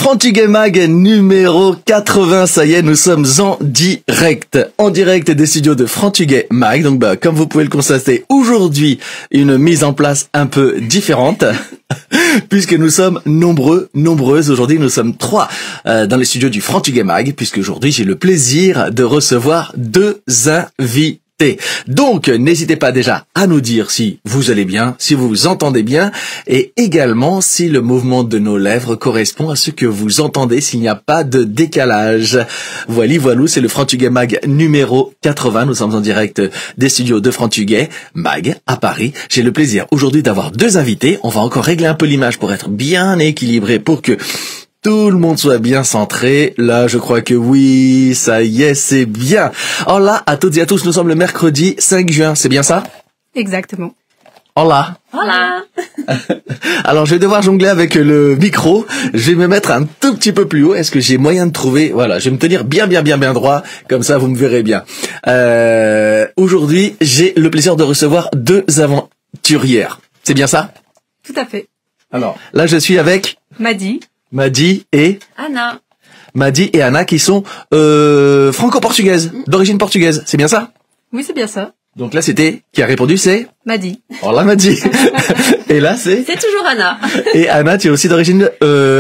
Frantuguais Mag numéro 80, ça y est, nous sommes en direct des studios de Frantuguais Mag. Donc comme vous pouvez le constater, aujourd'hui, une mise en place un peu différente, puisque nous sommes nombreuses. Aujourd'hui, nous sommes 3 dans les studios du Frantuguais Mag, puisque aujourd'hui, j'ai le plaisir de recevoir 2 invités. Donc, n'hésitez pas déjà à nous dire si vous allez bien, si vous vous entendez bien, et également si le mouvement de nos lèvres correspond à ce que vous entendez, s'il n'y a pas de décalage. Voilou, c'est le Frantuguais Mag numéro 80. Nous sommes en direct des studios de Frantuguais Mag à Paris. J'ai le plaisir aujourd'hui d'avoir 2 invités. On va encore régler un peu l'image pour être bien équilibré, pour que tout le monde soit bien centré. Là, je crois que oui, ça y est, c'est bien. Hola à toutes et à tous, nous sommes le mercredi 5 juin, c'est bien ça? Exactement. Hola. Hola. Alors, je vais devoir jongler avec le micro. Je vais me mettre un tout petit peu plus haut. Est-ce que j'ai moyen de trouver? Voilà, je vais me tenir bien droit. Comme ça, vous me verrez bien. Aujourd'hui, j'ai le plaisir de recevoir 2 aventurières. C'est bien ça? Tout à fait. Alors, là, je suis avec Madi et Anna. Madi et Anna qui sont franco-portugaises, d'origine portugaise. C'est bien ça? Oui, c'est bien ça. Donc là, c'était qui a répondu, c'est Madi. Oh là, Madi. Et là, c'est toujours Anna. Et Anna, tu es aussi d'origine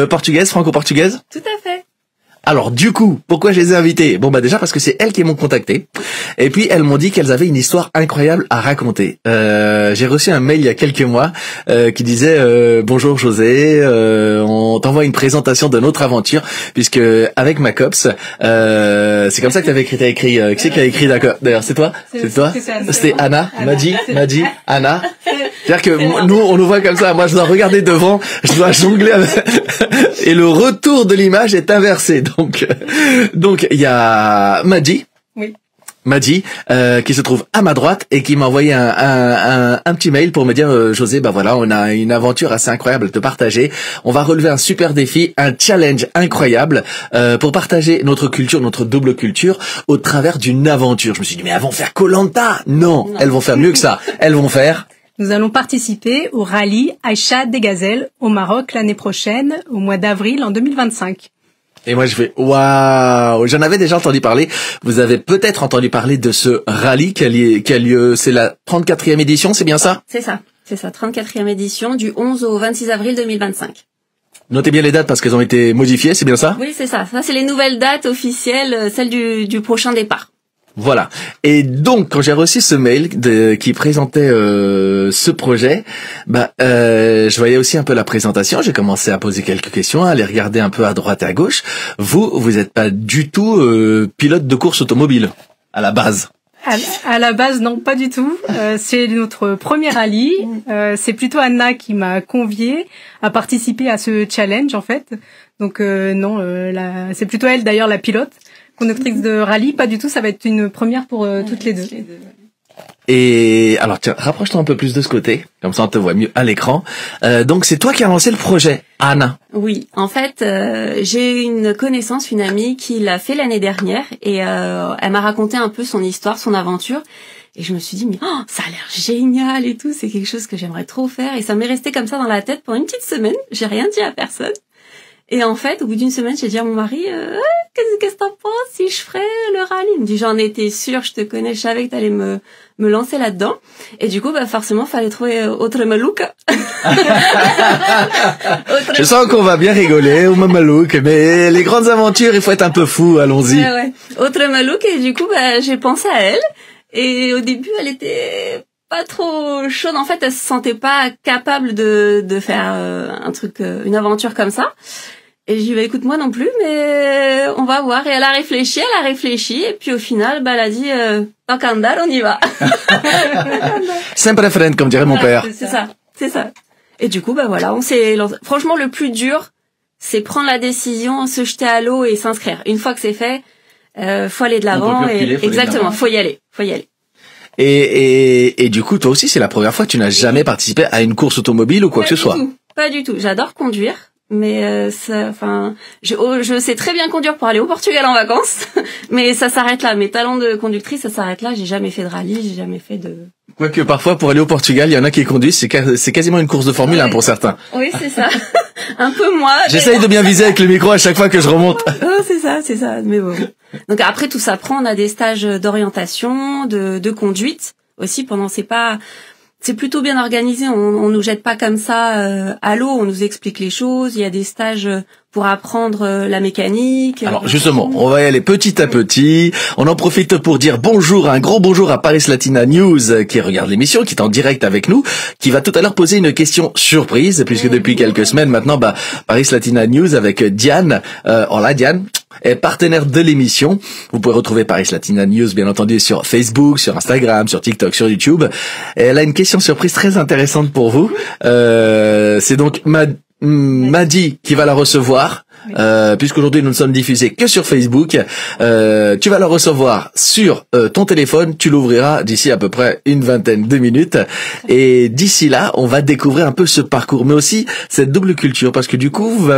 portugaise, franco-portugaise? Tout à fait. Alors du coup, pourquoi je les ai invitées? Bon déjà parce que c'est elles qui m'ont contacté. Et puis elles m'ont dit qu'elles avaient une histoire incroyable à raconter. J'ai reçu un mail il y a quelques mois qui disait bonjour José, on t'envoie une présentation de notre aventure puisque avec ma copse, c'est comme ça que t'as écrit. Qui c'est qui a écrit d'accord? D'ailleurs c'est toi? C'est toi? C'était Anna, Madi, Anna. C'est-à-dire que nous on nous voit comme ça. Moi je dois regarder devant, je dois jongler avec... et le retour de l'image est inversé. Donc il y a Madi. Oui. Madi qui se trouve à ma droite et qui m'a envoyé un petit mail pour me dire José, voilà, on a une aventure assez incroyable à te partager. On va relever un super défi, un challenge incroyable pour partager notre culture, notre double culture au travers d'une aventure. Je me suis dit mais elles vont faire Koh-Lanta? Non, elles vont faire mieux que ça. Elles vont faire Nous allons participer au rallye Aïcha des Gazelles au Maroc l'année prochaine, au mois d'avril en 2025. Et moi je fais waouh, j'en avais déjà entendu parler. Vous avez peut-être entendu parler de ce rallye qui a lieu, c'est la 34e édition, c'est bien ça? C'est ça, 34e édition du 11 au 26 avril 2025. Notez bien les dates parce qu'elles ont été modifiées, c'est bien ça? Oui, c'est ça. Ça c'est les nouvelles dates officielles, celles du prochain départ. Voilà. Et donc, quand j'ai reçu ce mail qui présentait ce projet, je voyais aussi un peu la présentation. J'ai commencé à poser quelques questions, à les regarder un peu à droite et à gauche. Vous êtes pas du tout pilote de course automobile à la base. À la base, non, pas du tout. C'est notre premier rallye. C'est plutôt Anna qui m'a conviée à participer à ce challenge, en fait. Donc non, c'est plutôt elle d'ailleurs la pilote. Conductrice de rallye, pas du tout, ça va être une première pour toutes les deux. Et alors tiens, rapproche-toi un peu plus de ce côté, comme ça on te voit mieux à l'écran. Donc c'est toi qui as lancé le projet, Anna. Oui, en fait, j'ai une connaissance, une amie qui l'a fait l'année dernière et elle m'a raconté un peu son histoire, son aventure. Et je me suis dit, mais ça a l'air génial et tout, c'est quelque chose que j'aimerais trop faire. Et ça m'est resté comme ça dans la tête pendant une petite semaine, j'ai rien dit à personne. Et en fait, au bout d'une semaine, j'ai dit à mon mari, qu'est-ce que t'en penses si je ferais le rallye? Il me dit, j'en étais sûre, je te connais, je savais que t'allais me lancer là-dedans. Et du coup, forcément, fallait trouver autre malouka. Je sens qu'on va bien rigoler au Mamalouk, mais les grandes aventures, il faut être un peu fou, allons-y. Ouais. Autre malouka, et du coup, j'ai pensé à elle. Et au début, elle était pas trop chaude. En fait, elle se sentait pas capable de faire un truc, une aventure comme ça. Et j'ai dit, écoute, moi non plus, mais on va voir. Et elle a réfléchi, et puis au final, elle a dit, tant qu'à andar, on y va. Sempre friend, comme dirait mon père. C'est ça. Et du coup, voilà, on s'est lancé. Franchement, le plus dur, c'est prendre la décision, se jeter à l'eau et s'inscrire. Une fois que c'est fait, faut aller de l'avant. Exactement, faut y aller. Et du coup, toi aussi, c'est la première fois que tu n'as jamais participé à une course automobile ou quoi que ce soit. Pas du tout. J'adore conduire. Mais je sais très bien conduire pour aller au Portugal en vacances, mais ça s'arrête là. Mes talents de conductrice, ça s'arrête là. J'ai jamais fait de rallye, j'ai jamais fait de... Quoique parfois, pour aller au Portugal, il y en a qui conduisent, c'est quasiment une course de Formule 1 pour certains. Oui, c'est ça. Un peu moi. J'essaye de bien viser avec le micro à chaque fois que je remonte. Oh, c'est ça. Mais bon. Donc après, tout ça prend, on a des stages d'orientation, de conduite aussi pendant, c'est plutôt bien organisé. On nous jette pas comme ça à l'eau. On nous explique les choses. Il y a des stages pour apprendre la mécanique. Alors justement, on va y aller petit à petit. On en profite pour dire bonjour, un gros bonjour à Paris Latina News qui regarde l'émission, qui est en direct avec nous, qui va tout à l'heure poser une question surprise, puisque depuis quelques semaines maintenant, Paris Latina News avec Diane. Hola Diane. Est partenaire de l'émission. Vous pouvez retrouver Paris Latina News, bien entendu, sur Facebook, sur Instagram, sur TikTok, sur YouTube. Et elle a une question surprise très intéressante pour vous. C'est donc Madi qui va la recevoir, puisqu'aujourd'hui nous ne sommes diffusés que sur Facebook. Tu vas la recevoir sur ton téléphone, tu l'ouvriras d'ici à peu près une vingtaine de minutes, et d'ici là on va découvrir un peu ce parcours, mais aussi cette double culture, parce que du coup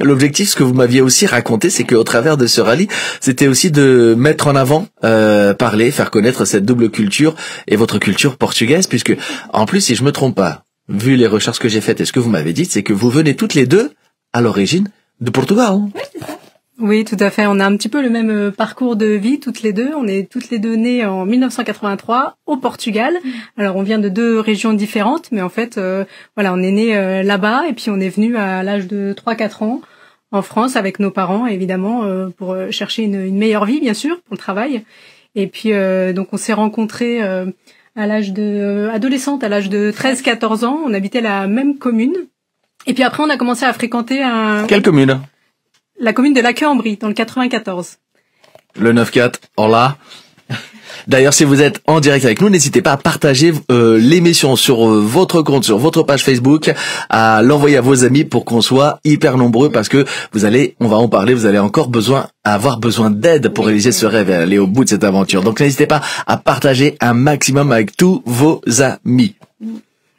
l'objectif, ce que vous m'aviez aussi raconté, c'est qu'au travers de ce rallye, c'était aussi de mettre en avant, parler, faire connaître cette double culture et votre culture portugaise, puisque en plus, si je me trompe pas, vu les recherches que j'ai faites et ce que vous m'avez dit, c'est que vous venez toutes les deux à l'origine de Portugal. Oui, c'est ça. Oui, tout à fait. On a un petit peu le même parcours de vie, toutes les deux. On est toutes les deux nées en 1983 au Portugal. Alors, on vient de deux régions différentes, mais en fait, on est nés là-bas et puis on est venu à l'âge de 3-4 ans en France avec nos parents, évidemment, pour chercher une meilleure vie, bien sûr, pour le travail. Et puis, donc, on s'est rencontrés à l'âge de adolescente, à l'âge de 13-14 ans. On habitait la même commune. Et puis après, on a commencé à fréquenter Quelle commune? La commune de Laqueuille-en-Brie, dans le 94. Le 9-4, hola. D'ailleurs, si vous êtes en direct avec nous, n'hésitez pas à partager l'émission sur votre compte, sur votre page Facebook, à l'envoyer à vos amis pour qu'on soit hyper nombreux, parce que on va en parler, vous allez encore avoir besoin d'aide pour réaliser ce rêve et aller au bout de cette aventure. Donc n'hésitez pas à partager un maximum avec tous vos amis.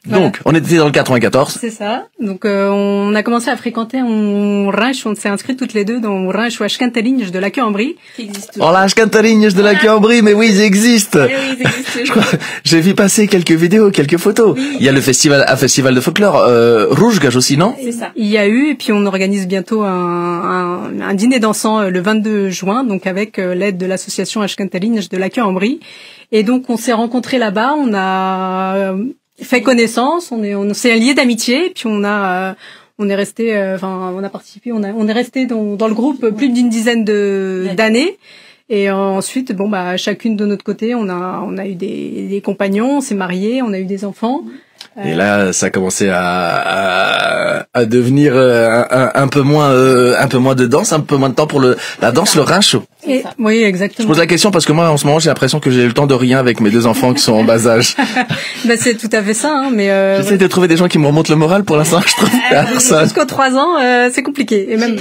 Voilà. Donc, on était dans le 94. C'est ça. Donc, on a commencé à fréquenter un ranch. On s'est inscrits toutes les deux dans un ranch As Cantarinhas de Laqueuille-en-Brie. Qui existe. Oh là, As Cantarinhas de Laqueuille-en-Brie, mais oui, ils existent. Oui, ils existent. J'ai vu passer quelques vidéos, quelques photos. Oui. Il y a le festival de folklore, Rouge-Gage aussi, non? C'est ça. Il y a eu, et puis on organise bientôt un dîner dansant le 22 juin, donc avec l'aide de l'association As Cantarinhas de Laqueuille-en-Brie. Et donc, on s'est rencontrés là-bas. On a fait connaissance, on s'est liés d'amitié, puis on est resté, on a participé, on est resté dans le groupe plus d'une dizaine d'années. Et ensuite, chacune de notre côté, on a eu des compagnons, on s'est mariés, on a eu des enfants. Et là, ça a commencé à devenir un peu moins de danse, un peu moins de temps pour la danse, le rincho. Oui, exactement. Je pose la question parce que moi, en ce moment, j'ai l'impression que j'ai le temps de rien avec mes deux enfants qui sont en bas âge. C'est tout à fait ça, hein, mais j'essaie de trouver des gens qui me remontent le moral pour l'instant. Je trouve personne. Jusqu'aux 3 ans, c'est compliqué. Et même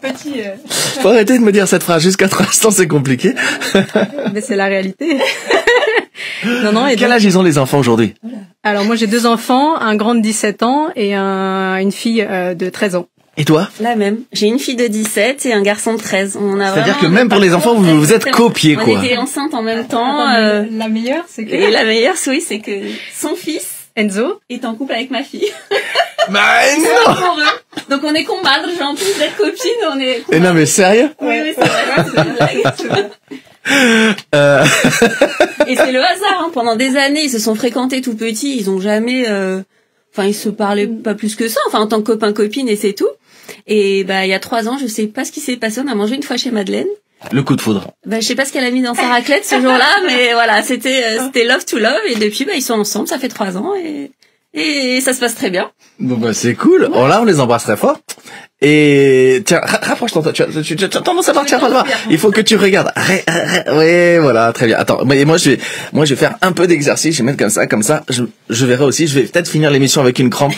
petit. Faut arrêter de me dire cette phrase. Jusqu'à 3 ans, c'est compliqué. Mais c'est la réalité. Non. Et quel âge ils ont les enfants aujourd'hui? Alors moi j'ai 2 enfants, un grand de 17 ans et une fille de 13 ans. Et toi? La même. J'ai une fille de 17 et un garçon de 13. C'est-à-dire que même pour les enfants, vous êtes copiés, quoi. On était enceintes en même temps. La meilleure, c'est que... Et la meilleure, oui, c'est que son fils, Enzo, est en couple avec ma fille. Bah non. Donc on est comadres, en plus d'être copines, on est... Et non mais sérieux? Oui, c'est vrai, c'est une blague. Et c'est le hasard, hein. Pendant des années, ils se sont fréquentés tout petits, ils ont jamais... ils se parlaient pas plus que ça, en tant que copain-copine, et c'est tout. Et il y a 3 ans, je sais pas ce qui s'est passé, on a mangé une fois chez Madeleine. Le coup de foudre. Je sais pas ce qu'elle a mis dans sa raclette ce jour-là, mais voilà, c'était love to love, et depuis, ils sont ensemble, ça fait 3 ans, et ça se passe très bien. Bon, c'est cool. Oh là, on les embrasse très fort. Et tiens, rapproche-toi, tu as tendance à partir par là. Il faut que tu regardes. Oui, voilà, très bien. Attends, moi je vais faire un peu d'exercice, je vais mettre comme ça, je verrai aussi, je vais peut-être finir l'émission avec une crampe,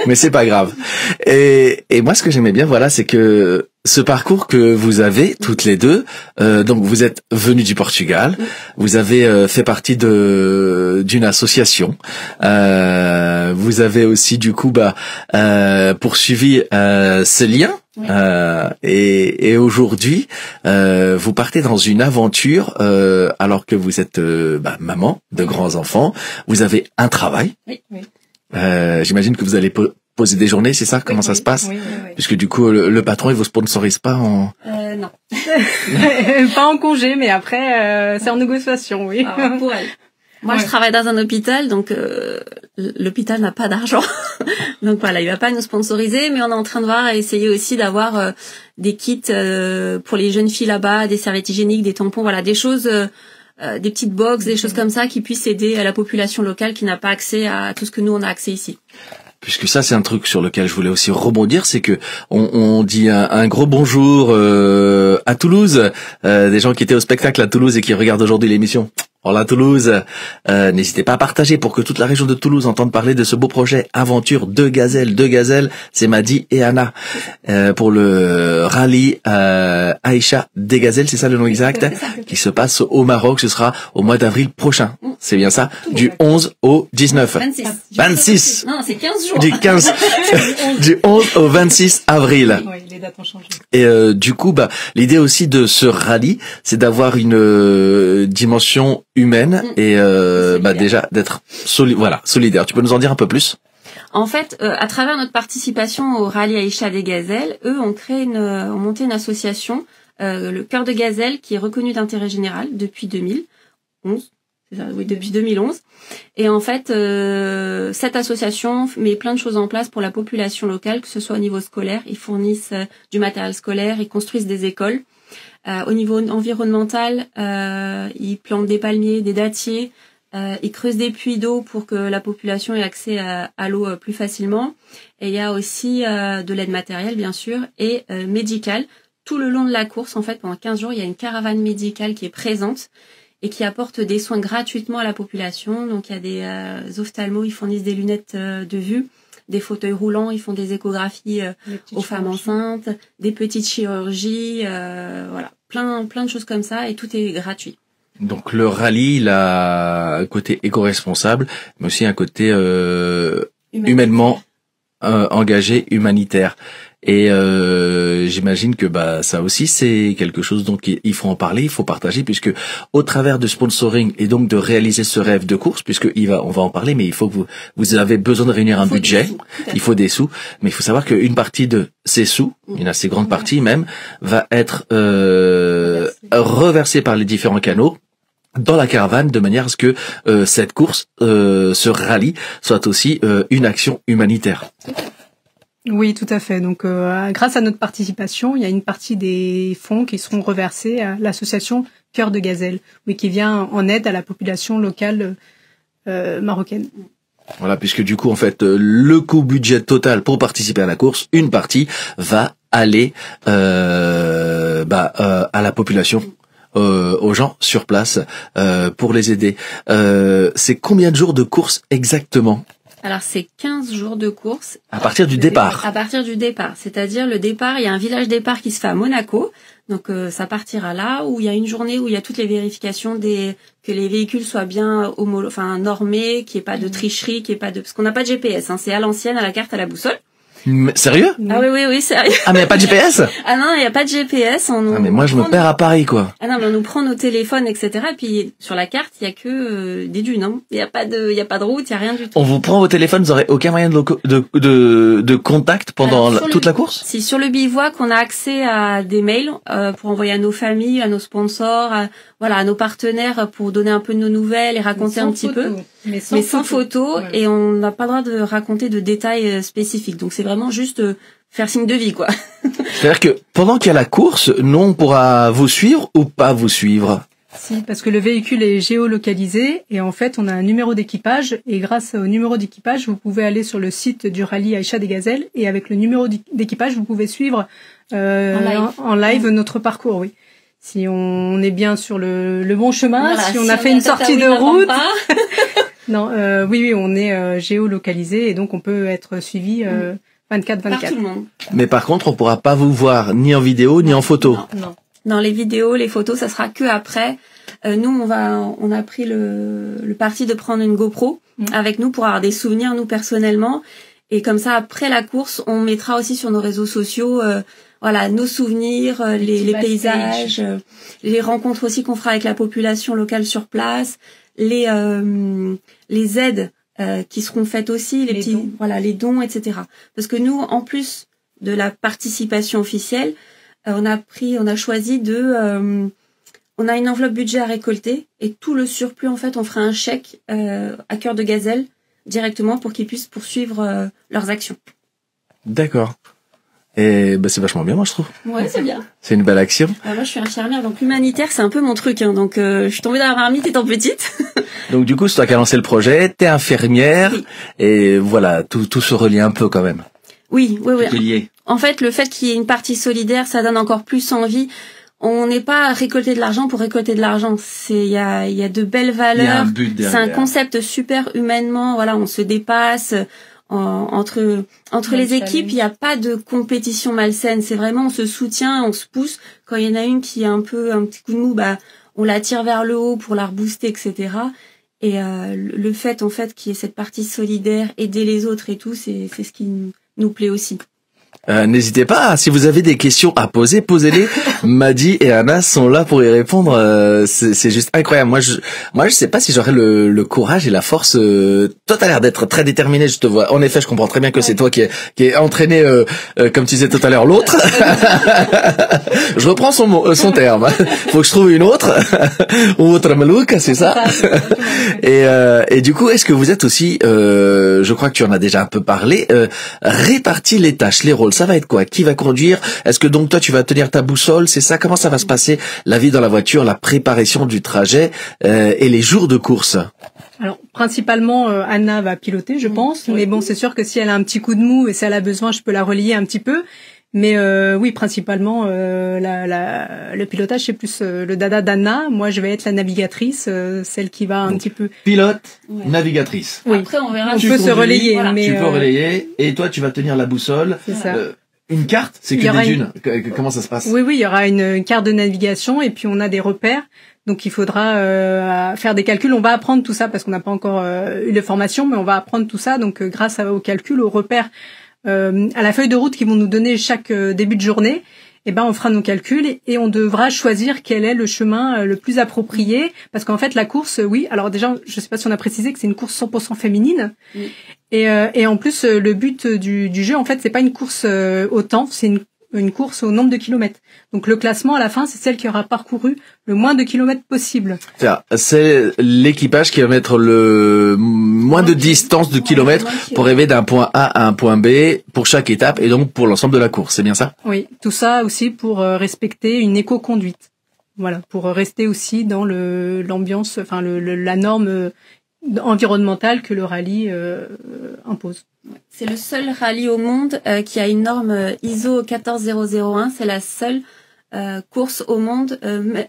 mais c'est pas grave. Et moi ce que j'aimais bien, voilà, c'est que ce parcours que vous avez toutes les deux, donc vous êtes venues du Portugal, vous avez fait partie d'une association, vous avez aussi du coup poursuivi ce lien. Oui. Et aujourd'hui, vous partez dans une aventure alors que vous êtes maman de grands enfants. Vous avez un travail. Oui, oui. J'imagine que vous allez poser des journées, c'est ça? Comment ça se passe? Oui. Puisque du coup, le patron, il vous sponsorise pas en... Non. Pas en congé, mais après, c'est en négociation, oui. Alors, pour elle. Moi, je travaille dans un hôpital, donc l'hôpital n'a pas d'argent. Donc voilà, il va pas nous sponsoriser, mais on est en train de voir et essayer aussi d'avoir des kits pour les jeunes filles là-bas, des serviettes hygiéniques, des tampons, voilà, des choses, des petites box, des choses comme ça qui puissent aider à la population locale qui n'a pas accès à tout ce que nous on a accès ici. Puisque ça, c'est un truc sur lequel je voulais aussi rebondir, c'est que on dit un gros bonjour à Toulouse, des gens qui étaient au spectacle à Toulouse et qui regardent aujourd'hui l'émission. Hola Toulouse, n'hésitez pas à partager pour que toute la région de Toulouse entende parler de ce beau projet Aventure de Gazelle, c'est Madi et Anna, pour le rallye Aïcha des Gazelles, c'est ça le nom exact, qui se passe au Maroc, ce sera au mois d'avril prochain, c'est bien ça, du 11 au 19. 26. Non, c'est 15 jours. Du 11 au 26 avril. Oui, les dates ont changé. Et du coup, l'idée aussi de ce rallye, c'est d'avoir une dimension humaine et déjà d'être solidaire. Tu peux nous en dire un peu plus? En fait, à travers notre participation au rallye Aïcha des Gazelles, eux ont monté une association, le Cœur de Gazelle, qui est reconnue d'intérêt général depuis 2011. C'est ça, oui, depuis 2011. Et en fait, cette association met plein de choses en place pour la population locale, que ce soit au niveau scolaire. Ils fournissent du matériel scolaire, ils construisent des écoles. Au niveau environnemental, ils plantent des palmiers, des dattiers, ils creusent des puits d'eau pour que la population ait accès à l'eau plus facilement. Et il y a aussi de l'aide matérielle, bien sûr, et médicale. Tout le long de la course, en fait, pendant 15 jours, il y a une caravane médicale qui est présente et qui apporte des soins gratuitement à la population. Donc, il y a des ophtalmos, ils fournissent des lunettes de vue, des fauteuils roulants, ils font des échographies aux femmes enceintes, des petites chirurgies, voilà, plein de choses comme ça, et tout est gratuit. Donc le rallye, il a un côté éco-responsable, mais aussi un côté humainement engagé, humanitaire. Et j'imagine que ça aussi c'est quelque chose dont il faut en parler, il faut partager, puisque au travers de sponsoring et donc de réaliser ce rêve de course, puisque on va en parler, mais il faut que vous avez besoin de réunir un budget, il faut des sous, mais il faut savoir qu'une partie de ces sous, une assez grande partie même, va être reversée par les différents canaux dans la caravane, de manière à ce que cette course, ce rallye, soit aussi une action humanitaire. Oui, tout à fait. Donc, grâce à notre participation, il y a une partie des fonds qui seront reversés à l'association Cœur de Gazelle, qui vient en aide à la population locale marocaine. Voilà, puisque du coup, en fait, le coût budget total pour participer à la course, une partie va aller à la population. Aux gens sur place pour les aider. C'est combien de jours de course exactement? Alors c'est 15 jours de course. À partir du départ. À partir du départ, c'est-à-dire le départ, il y a un village départ qui se fait à Monaco. Donc ça partira là où il y a une journée où il y a toutes les vérifications que les véhicules soient bien normés, qu'il n'y ait pas de tricherie, qu'il n'y ait pas de parce qu'on n'a pas de GPS, c'est à l'ancienne, à la carte, à la boussole. Mais, sérieux? Ah oui, sérieux. Ah mais y a pas de GPS? Ah non, il y a pas de GPS. Mais moi je me perds à Paris quoi. Ah non, mais on nous prend nos téléphones, etc. Et puis sur la carte, il y a que des dunes. Hein. Il y a pas de route, il y a rien du tout. On vous prend vos téléphones, vous aurez aucun moyen de contact pendant toute la course? Si sur le bivouac, on a accès à des mails pour envoyer à nos familles, à nos sponsors, à nos partenaires pour donner un peu de nos nouvelles et raconter un petit peu. Mais sans photo, ouais. Et on n'a pas le droit de raconter de détails spécifiques. Donc c'est vraiment juste faire signe de vie, quoi. C'est-à-dire que pendant qu'il y a la course, nous on pourra vous suivre ou pas vous suivre? Si, parce que le véhicule est géolocalisé et en fait on a un numéro d'équipage et grâce au numéro d'équipage vous pouvez aller sur le site du rallye Aïcha des Gazelles et avec le numéro d'équipage vous pouvez suivre en live notre parcours, oui. Si on est bien sur le bon chemin, si on a fait une sortie de route. Non, oui, on est géolocalisé et donc on peut être suivi 24/24. Par tout le monde. Mais par contre, on pourra pas vous voir ni en vidéo ni en photo. Non. Dans les vidéos, les photos, ça sera que après. Nous, on a pris le parti de prendre une GoPro avec nous pour avoir des souvenirs, nous, personnellement. Et comme ça, après la course, on mettra aussi sur nos réseaux sociaux, voilà, nos souvenirs, les paysages, les rencontres aussi qu'on fera avec la population locale sur place, les aides qui seront faites aussi, les petits, dons. Voilà, les dons, etc. Parce que nous, en plus de la participation officielle, on a choisi on a une enveloppe budget à récolter et tout le surplus, en fait, on fera un chèque à Cœur de Gazelle directement pour qu'ils puissent poursuivre leurs actions. D'accord. Et bah, c'est vachement bien, moi, je trouve. Ouais, c'est bien. C'est une belle action. Moi, je suis infirmière, donc l'humanitaire, c'est un peu mon truc. Hein, donc, je suis tombée dans la marmite étant petite. Donc, du coup, c'est toi qui as lancé le projet, t'es infirmière, oui. Et voilà, tout se relie un peu quand même. Oui. Tout est lié. En fait, le fait qu'il y ait une partie solidaire, ça donne encore plus envie. On n'est pas à récolter de l'argent pour récolter de l'argent. Il y a de belles valeurs. Il y a un but derrière. C'est un concept super humainement. Voilà, on se dépasse. Entre les équipes, il n'y a pas de compétition malsaine. C'est vraiment, on se soutient, on se pousse. Quand il y en a une qui a un petit coup de mou, bah, on la tire vers le haut pour la rebooster, etc. Et le fait, en fait, qu'il y ait cette partie solidaire, aider les autres et tout, c'est ce qui nous plaît aussi. N'hésitez pas, si vous avez des questions à poser, posez-les. Madi et Anna sont là pour y répondre. C'est juste incroyable. Moi, je sais pas si j'aurais le courage et la force. Toi, t'as l'air d'être très déterminé. Je te vois. En effet, je comprends très bien que c'est toi qui est entraîné, comme tu disais tout à l'heure, l'autre. Je reprends son terme. Faut que je trouve une autre. Autre Malouk, c'est ça. Et du coup, est-ce que vous êtes aussi, je crois que tu en as déjà un peu parlé, réparti les tâches, les rôles. Ça va être quoi? Qui va conduire? Est-ce que donc toi tu vas tenir ta boussole? C'est ça? Comment ça va se passer? La vie dans la voiture, la préparation du trajet et les jours de course. Alors principalement Anna va piloter, je pense. Mais bon, c'est sûr que si elle a un petit coup de mou et si elle a besoin, je peux la relier un petit peu. Mais oui, principalement le pilotage c'est plus le dada d'Anna. Moi, je vais être la navigatrice, celle qui va un petit peu pilote, navigatrice. Oui. Après, on verra. On peut se relayer. Voilà. Mais tu peux relayer et toi, tu vas tenir la boussole. C'est ça. Une carte, c'est que des dunes. Comment ça se passe? Oui, il y aura une carte de navigation et puis on a des repères. Donc il faudra faire des calculs. On va apprendre tout ça parce qu'on n'a pas encore eu de formation, mais on va apprendre tout ça. Donc grâce aux calculs, aux repères, à la feuille de route qu'ils vont nous donner chaque début de journée, on fera nos calculs et on devra choisir quel est le chemin le plus approprié. Parce qu'en fait, la course, oui. Alors déjà, je sais pas si on a précisé que c'est une course 100% féminine. Oui. Et en plus, le but du jeu, en fait, c'est pas une course au temps, c'est une course au nombre de kilomètres. Donc le classement à la fin, c'est celle qui aura parcouru le moins de kilomètres possible. C'est l'équipage qui va mettre le moins de distance de kilomètres pour arriver d'un point A à un point B pour chaque étape et donc pour l'ensemble de la course. C'est bien ça? Oui, tout ça aussi pour respecter une éco-conduite. Voilà, pour rester aussi dans l'ambiance, enfin la norme environnementale que le rallye impose. C'est le seul rallye au monde qui a une norme ISO 14001. C'est la seule course au monde,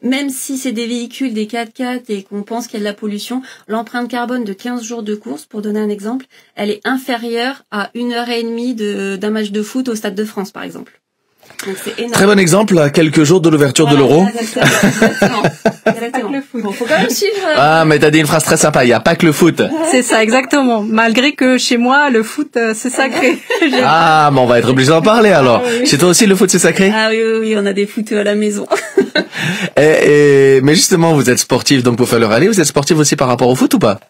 même si c'est des véhicules, des 4x4 et qu'on pense qu'il y a de la pollution, l'empreinte carbone de 15 jours de course, pour donner un exemple, elle est inférieure à 1h30 d'un match de foot au Stade de France, par exemple. Donc c'est énorme. Très bon exemple à quelques jours de l'ouverture de l'Euro. Exactement. Bon, faut quand même suivre. Ah, mais t'as dit une phrase très sympa. Il y a pas que le foot. C'est ça, exactement. Malgré que chez moi, le foot, c'est sacré. Ah, mais on va être obligé d'en parler alors. Oui. Chez toi aussi, le foot, c'est sacré? Ah oui, on a des footeux à la maison. Mais justement, vous êtes sportif, donc pour faire le rallye, vous êtes sportif aussi par rapport au foot ou pas?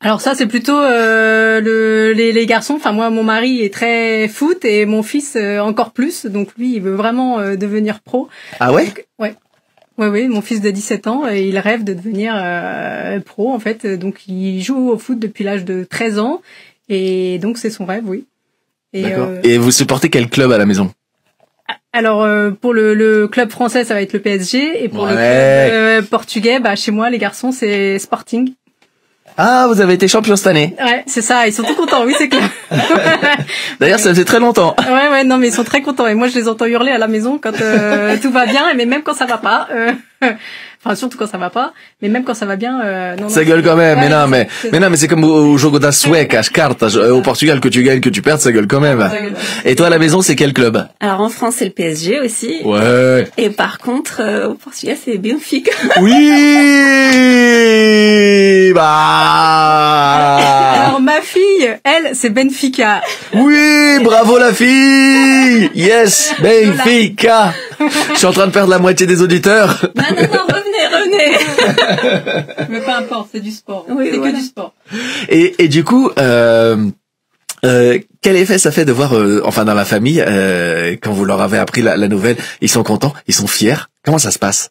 Alors ça, c'est plutôt les garçons. Enfin, moi, mon mari est très foot et mon fils encore plus. Donc lui, il veut vraiment devenir pro. Ah ouais? Donc, ouais. Oui, mon fils de 17 ans, et il rêve de devenir pro, en fait. Donc il joue au foot depuis l'âge de 13 ans. Et donc c'est son rêve, oui. D'accord. Et vous supportez quel club à la maison? Alors pour le club français, ça va être le PSG. Et pour le club portugais, chez moi, les garçons, c'est Sporting. Ah, vous avez été champion cette année. Ouais, c'est ça, ils sont tout contents, oui, c'est clair. D'ailleurs, ça faisait très longtemps. Ouais, non, mais ils sont très contents. Et moi, je les entends hurler à la maison quand tout va bien, mais même quand ça va pas. Enfin, surtout quand ça va pas, mais même quand ça va bien, non. Ça gueule quand même, ouais, mais non, mais c'est comme au jogo da sueca, as cartas, au Portugal, que tu gagnes, que tu perds, ça gueule quand même. Et toi, à la maison, c'est quel club? Alors en France, c'est le PSG aussi. Ouais. Et par contre, au Portugal, c'est Benfica. Oui, bah. Alors ma fille, elle, c'est Benfica. Oui, bravo la fille. Yes, Benfica. Je suis en train de perdre la moitié des auditeurs. Non, revenez. Mais peu importe, c'est du sport. Oui, c'est voilà. que du sport. Et du coup, quel effet ça fait de voir, enfin dans la famille, quand vous leur avez appris la nouvelle, ils sont contents, ils sont fiers. Comment ça se passe?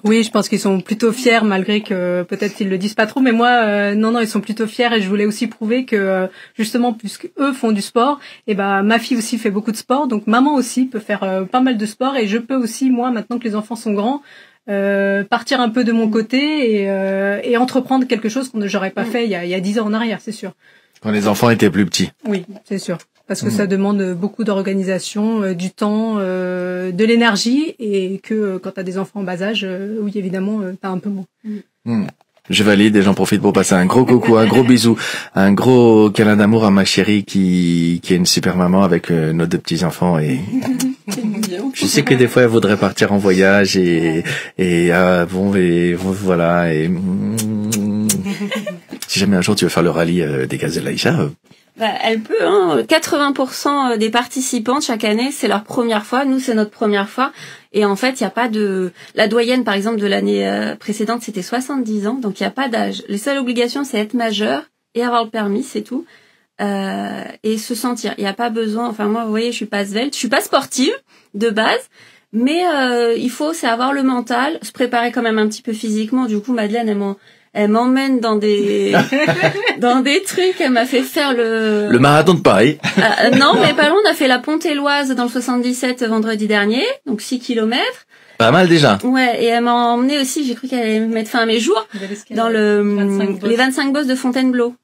Oui, je pense qu'ils sont plutôt fiers, malgré que peut-être ils le disent pas trop. Mais moi, non, ils sont plutôt fiers. Et je voulais aussi prouver que justement, puisque eux font du sport, et ben ma fille aussi fait beaucoup de sport. Donc maman aussi peut faire pas mal de sport. Et je peux aussi, moi, maintenant que les enfants sont grands, partir un peu de mon côté et entreprendre quelque chose qu'on n'aurait pas fait il y a 10 ans en arrière, c'est sûr. Quand les enfants étaient plus petits. Oui, c'est sûr. Parce que ça demande beaucoup d'organisation, du temps, de l'énergie, et que quand t'as des enfants en bas âge, oui, évidemment, t'as un peu moins. Je valide et j'en profite pour passer un gros coucou, un gros bisou, un gros câlin d'amour à ma chérie qui est une super maman avec nos 2 petits enfants et je sais que des fois elle voudrait partir en voyage et voilà et si jamais un jour tu veux faire le rallye des Gazelles Aïcha, Elle peut, 80% des participantes chaque année, c'est leur première fois. Nous, c'est notre première fois. Et en fait, il n'y a pas de... La doyenne, par exemple, de l'année précédente, c'était 70 ans. Donc, il n'y a pas d'âge. Les seules obligations, c'est être majeur et avoir le permis, c'est tout. Et se sentir. Il n'y a pas besoin... Enfin, moi, vous voyez, je suis pas svelte. Je suis pas sportive, de base. Mais il faut, c'est avoir le mental, se préparer quand même un petit peu physiquement. Du coup, Madeleine, elle m'emmène dans des trucs. Elle m'a fait faire le marathon de Paris. Non, mais pas loin. On a fait la Pont-Éloise dans le 77 vendredi dernier, donc 6 kilomètres. Pas mal déjà. Ouais, et elle m'a emmené aussi. J'ai cru qu'elle allait mettre fin à mes jours dans les 25 bosses de Fontainebleau.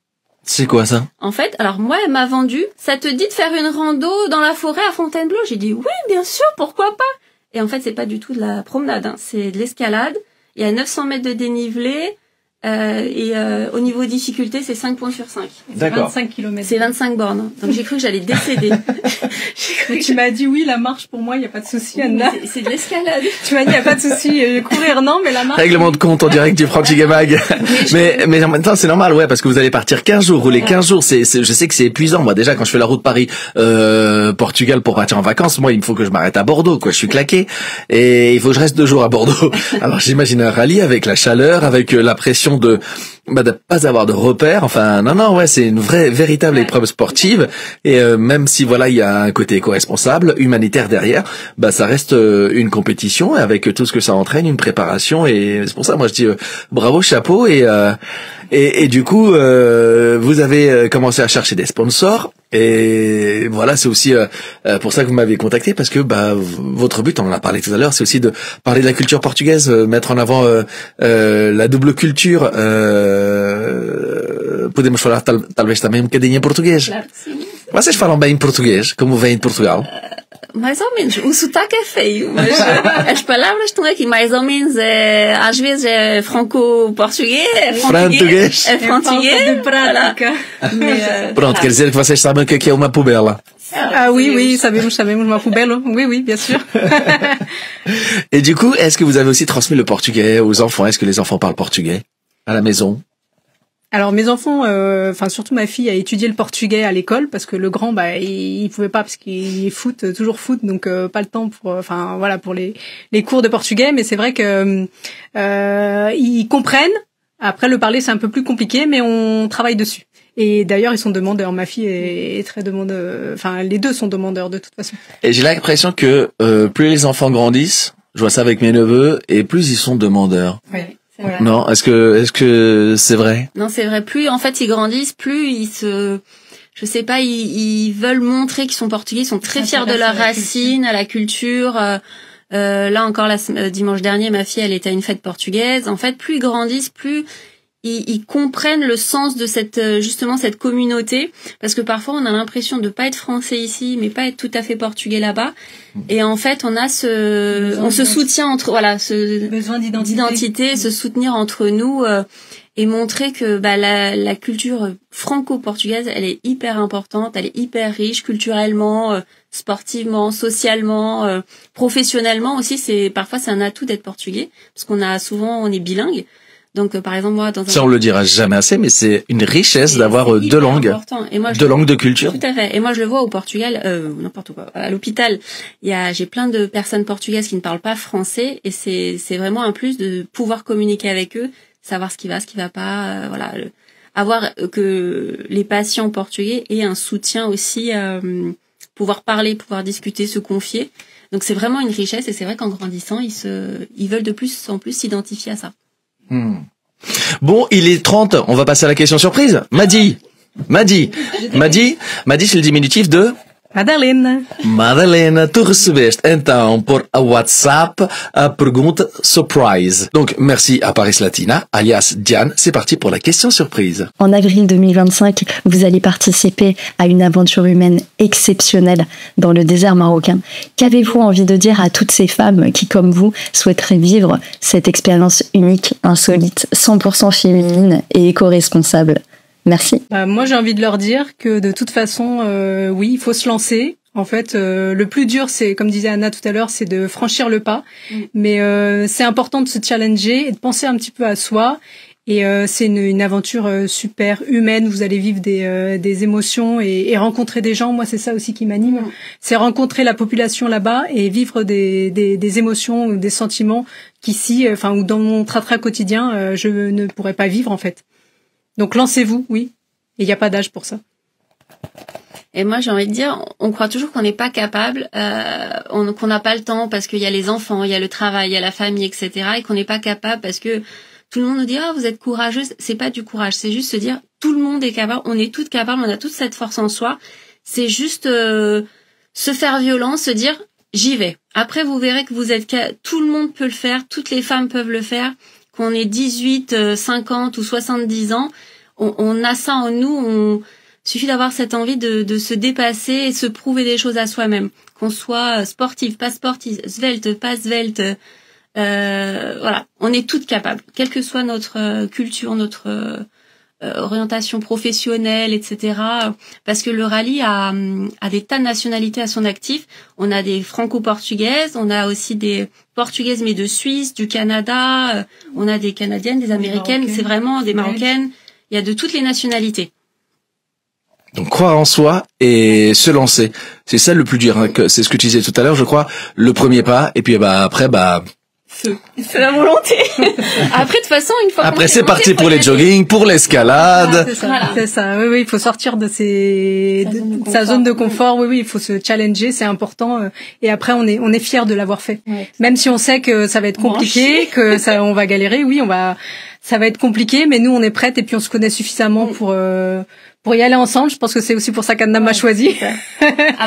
C'est quoi ça? En fait, alors moi, elle m'a vendu. Ça te dit de faire une rando dans la forêt à Fontainebleau? J'ai dit oui, bien sûr, pourquoi pas. Et en fait, c'est pas du tout de la promenade, c'est de l'escalade. Il y a 900 mètres de dénivelé. Au niveau difficulté, c'est 5 points sur 5. D'accord. 25 km. C'est 25 bornes. Donc j'ai cru que j'allais décéder. Mais tu m'as dit oui, la marche pour moi, il y a pas de souci, Anna. C'est de l'escalade. Tu m'as dit il y a pas de souci, courir non, mais la marche. Règlement de compte en direct du Franchigay Mag. mais en même temps, c'est normal, ouais, parce que vous allez partir 15 jours, rouler 15 jours, je sais que c'est épuisant. Moi, déjà, quand je fais la route Paris, Portugal pour partir en vacances, moi, il me faut que je m'arrête à Bordeaux, quoi. Je suis claqué. Et il faut que je reste 2 jours à Bordeaux. Alors, j'imagine un rallye avec la chaleur, avec la pression de pas avoir de repères. Enfin, non, ouais, c'est une véritable épreuve sportive. Et même si voilà, il y a un côté éco-responsable, humanitaire derrière, ça reste une compétition avec tout ce que ça entraîne, une préparation. Et c'est pour ça, moi, je dis bravo, chapeau. Et du coup, vous avez commencé à chercher des sponsors. Et voilà, c'est aussi pour ça que vous m'avez contacté, parce que votre but, on en a parlé tout à l'heure, c'est aussi de parler de la culture portugaise, mettre en avant la double culture. Podemos falar talvez também bocadinho em português. Claro que sim. Vocês falam bem português, como vêm de Portugal? Mais ou menos. O sotaque é feio, mas as palavras estão aqui. Mais ou menos, às vezes é franco-português, é frantuguês. É frantuguês. De prática. Pronto, quer dizer que vocês sabem o que é uma pubela. Ah oui, sabemos uma pubela. Oui, bien sûr. Et du coup, est-ce que vous avez aussi transmis le portugais aux enfants? Est-ce que les enfants parlent portugais à la maison? Alors mes enfants, surtout ma fille a étudié le portugais à l'école parce que le grand, il pouvait pas parce qu'il est toujours foot, donc pas le temps pour, pour les cours de portugais. Mais c'est vrai que ils comprennent. Après le parler c'est un peu plus compliqué, mais on travaille dessus. Et d'ailleurs ils sont demandeurs. Ma fille est très demandeuse. Enfin les deux sont demandeurs de toute façon. Et j'ai l'impression que plus les enfants grandissent, je vois ça avec mes neveux, et plus ils sont demandeurs. Oui. Voilà. Non, est-ce que c'est vrai? Non, c'est vrai. Plus en fait ils grandissent, plus je sais pas, ils veulent montrer qu'ils sont portugais, ils sont très fiers de leurs racines, à la culture. Là encore, dimanche dernier, ma fille, elle était à une fête portugaise. En fait, plus ils grandissent, plus ils comprennent le sens de justement cette communauté, parce que parfois on a l'impression de pas être français ici, mais pas être tout à fait portugais là-bas. Et en fait, on a on se soutient ce besoin d'identité, se soutenir entre nous et montrer que la culture franco-portugaise, elle est hyper importante, elle est hyper riche culturellement, sportivement, socialement, professionnellement aussi. Parfois c'est un atout d'être portugais, parce on est bilingue. Donc, par exemple, moi, ça, on le dira jamais assez, mais c'est une richesse d'avoir deux langues, deux langues de culture. Tout à fait. Et moi, je le vois au Portugal, n'importe quoi. À l'hôpital, j'ai plein de personnes portugaises qui ne parlent pas français, et c'est vraiment un plus de pouvoir communiquer avec eux, savoir ce qui va pas, avoir que les patients portugais aient un soutien aussi, pouvoir parler, pouvoir discuter, se confier. Donc, c'est vraiment une richesse, et c'est vrai qu'en grandissant, ils veulent de plus en plus s'identifier à ça. Bon, il est 30, on va passer à la question surprise. Madi, c'est le diminutif de Madalena. Madalena, tu recebeste então por WhatsApp a pergunta surprise. Donc, merci à Paris Latina, alias Diane. C'est parti pour la question surprise. En avril 2025, vous allez participer à une aventure humaine exceptionnelle dans le désert marocain. Qu'avez-vous envie de dire à toutes ces femmes qui, comme vous, souhaiteraient vivre cette expérience unique, insolite, 100% féminine et éco-responsable? Merci. Moi, j'ai envie de leur dire que de toute façon, oui, il faut se lancer. En fait, le plus dur, c'est, comme disait Anna tout à l'heure, c'est de franchir le pas. Mais c'est important de se challenger et de penser un petit peu à soi. Et c'est une aventure super humaine. Vous allez vivre des émotions et rencontrer des gens. Moi, c'est ça aussi qui m'anime. C'est rencontrer la population là-bas et vivre des émotions ou des sentiments qu'ici, ou dans mon train-train quotidien, je ne pourrais pas vivre en fait. Donc lancez-vous, oui. Et il n'y a pas d'âge pour ça. Et moi, j'ai envie de dire, on croit toujours qu'on n'est pas capable, qu'on n'a pas le temps parce qu'il y a les enfants, il y a le travail, il y a la famille, etc. Et qu'on n'est pas capable parce que tout le monde nous dit « Ah, vous êtes courageuse ». C'est pas du courage, c'est juste se dire tout le monde est capable, on est toutes capables, on a toute cette force en soi. C'est juste se faire violence, se dire « J'y vais ». Après, vous verrez que tout le monde peut le faire, toutes les femmes peuvent le faire. Qu'on ait 18, 50 ou 70 ans, on a ça en nous, suffit d'avoir cette envie de se dépasser et se prouver des choses à soi-même. Qu'on soit sportif, pas sportif, svelte, pas svelte, on est toutes capables, quelle que soit notre culture, notre orientation professionnelle, etc. Parce que le rallye a des tas de nationalités à son actif. On a des franco-portugaises, on a aussi des portugaises mais de Suisse, du Canada, on a des Canadiennes, des Américaines, c'est vraiment des Marocaines. Il y a de toutes les nationalités. Donc croire en soi et se lancer, c'est ça le plus dur. Hein, c'est ce que tu disais tout à l'heure, je crois. Le premier pas et puis après feu la volonté. Après de toute façon une fois. Après c'est parti pour les jogging, pour l'escalade. C'est ça. Oui, il faut sortir de sa zone de confort. Oui, il faut se challenger, c'est important. Et après on est fier de l'avoir fait. Ouais. Même si on sait que ça va être compliqué, on va galérer. Oui, ça va être compliqué, mais nous on est prêtes et puis on se connaît suffisamment pour y aller ensemble. Je pense que c'est aussi pour ça qu'Anna m'a choisi.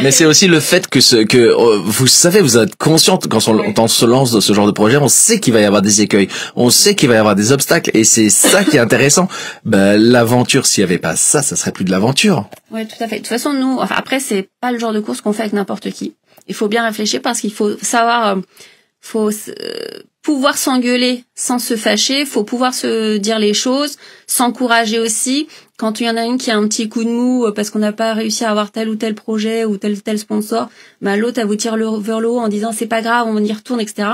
Mais c'est aussi le fait que vous savez, vous êtes consciente quand on se lance dans ce genre de projet, on sait qu'il va y avoir des écueils, on sait qu'il va y avoir des obstacles, et c'est ça qui est intéressant. L'aventure, s'il y avait pas ça serait plus de l'aventure. Ouais, tout à fait. De toute façon, nous, après, c'est pas le genre de course qu'on fait avec n'importe qui. Il faut bien réfléchir parce qu'il faut savoir, pouvoir s'engueuler sans se fâcher, faut pouvoir se dire les choses, s'encourager aussi. Quand il y en a une qui a un petit coup de mou parce qu'on n'a pas réussi à avoir tel ou tel projet ou tel sponsor, l'autre elle vous tire vers le haut en disant c'est pas grave, on y retourne, etc.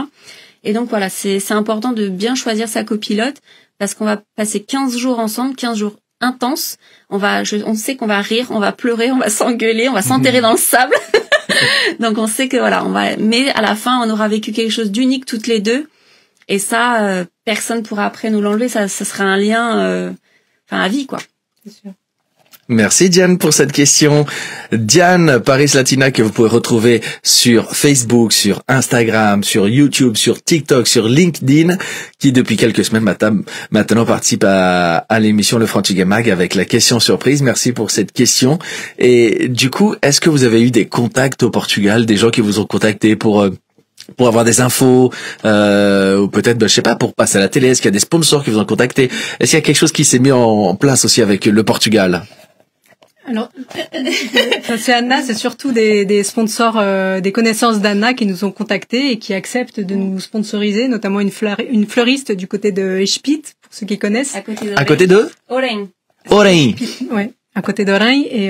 Et donc voilà, c'est important de bien choisir sa copilote parce qu'on va passer 15 jours ensemble, 15 jours intenses. On sait qu'on va rire, on va pleurer, on va s'engueuler, on va s'enterrer dans le sable. Donc on sait que mais à la fin on aura vécu quelque chose d'unique toutes les deux. Et ça, personne pourra après nous l'enlever. Ça sera un lien, à vie, quoi. C'est sûr. Merci Diane pour cette question. Diane Paris Latina que vous pouvez retrouver sur Facebook, sur Instagram, sur YouTube, sur TikTok, sur LinkedIn, qui depuis quelques semaines maintenant participe à l'émission Le Franchiguet Mag avec la question surprise. Merci pour cette question. Et du coup, est-ce que vous avez eu des contacts au Portugal, des gens qui vous ont contacté pour pour avoir des infos, ou peut-être, je sais pas, pour passer à la télé? Est-ce qu'il y a des sponsors qui vous ont contacté? Est-ce qu'il y a quelque chose qui s'est mis en place aussi avec le Portugal? Alors, c'est Anna, c'est surtout des sponsors, des connaissances d'Anna qui nous ont contactés et qui acceptent de nous sponsoriser, notamment une fleuriste du côté de Espit, pour ceux qui connaissent. À côté de Orem. Orem. Ouais, à côté d'Orem. Et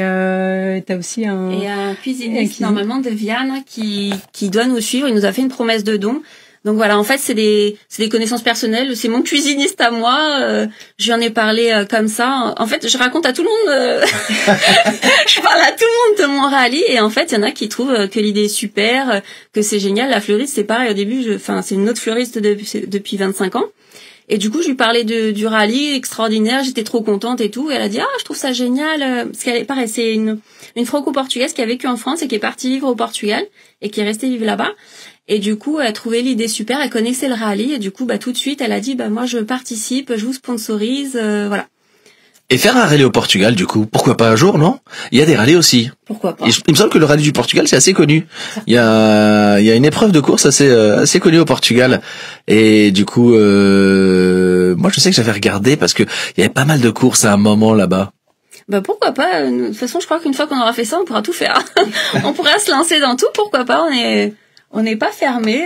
t'as aussi Et un cuisiniste normalement de Viane qui doit nous suivre. Il nous a fait une promesse de don. Donc voilà, en fait, c'est des connaissances personnelles. C'est mon cuisiniste à moi. Je lui en ai parlé comme ça. En fait, je raconte à tout le monde. Je parle à tout le monde de mon rallye. Et en fait, il y en a qui trouvent que l'idée est super, que c'est génial. La fleuriste, c'est pareil. Au début, c'est une autre fleuriste depuis 25 ans. Et du coup, je lui parlais du rallye extraordinaire. J'étais trop contente et tout. Et elle a dit, je trouve ça génial. Parce qu'elle est pareil, c'est une franco-portugaise qui a vécu en France et qui est partie vivre au Portugal et qui est restée vivre là-bas. Et du coup, elle a trouvé l'idée super, elle connaissait le rallye, et du coup, tout de suite, elle a dit, moi, je participe, je vous sponsorise, voilà. Et faire un rallye au Portugal, du coup, pourquoi pas un jour, non? Il y a des rallyes aussi. Pourquoi pas? Il me semble que le rallye du Portugal, c'est assez connu. Il y a une épreuve de course assez connue au Portugal. Et du coup, moi, je sais que j'avais regardé parce que il y avait pas mal de courses à un moment là-bas. Pourquoi pas? De toute façon, je crois qu'une fois qu'on aura fait ça, on pourra tout faire. On pourra se lancer dans tout, pourquoi pas? On n'est pas fermé.